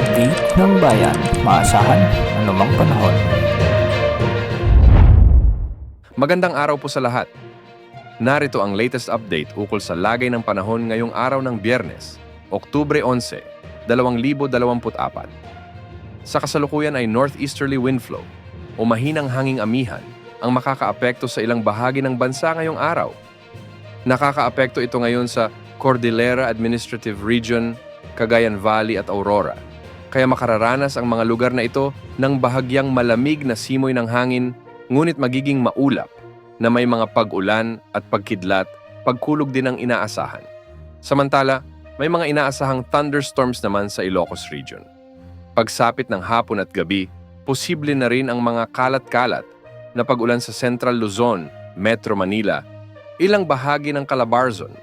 update ng bayan. Maasahan anumang panahon. Magandang araw po sa lahat. Narito ang latest update ukol sa lagay ng panahon ngayong araw ng Biyernes, Oktubre 11, 2024. Sa kasalukuyan ay northeasterly wind flow o mahinang hanging amihan ang makakaapekto sa ilang bahagi ng bansa ngayong araw. Nakakaapekto ito ngayon sa Cordillera Administrative Region, Cagayan Valley at Aurora. Kaya makararanas ang mga lugar na ito ng bahagyang malamig na simoy ng hangin, ngunit magiging maulap na may mga pag-ulan at pagkidlat, pagkulog din ang inaasahan. Samantala, may mga inaasahang thunderstorms naman sa Ilocos Region. Pagsapit ng hapon at gabi, posible na rin ang mga kalat-kalat na pag-ulan sa Central Luzon, Metro Manila, ilang bahagi ng Calabarzon,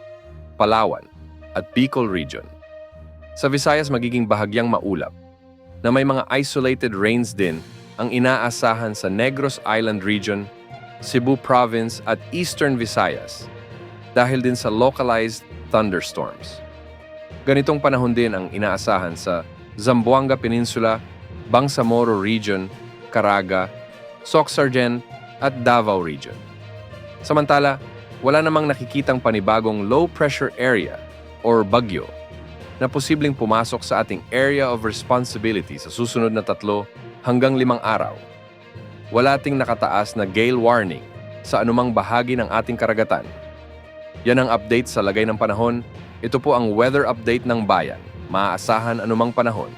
Palawan at Bicol Region. Sa Visayas magiging bahagyang maulap na may mga isolated rains din ang inaasahan sa Negros Island Region, Cebu Province at Eastern Visayas dahil din sa localized thunderstorms. Ganitong panahon din ang inaasahan sa Zamboanga Peninsula, Bangsamoro Region, Caraga, Soxargen at Davao Region. Samantala, wala namang nakikitang panibagong low pressure area or bagyo na posibleng pumasok sa ating area of responsibility sa susunod na 3 hanggang 5 araw. Wala ting nakataas na gale warning sa anumang bahagi ng ating karagatan. Yan ang update sa lagay ng panahon. Ito po ang weather update ng bayan. Maaasahan anumang panahon.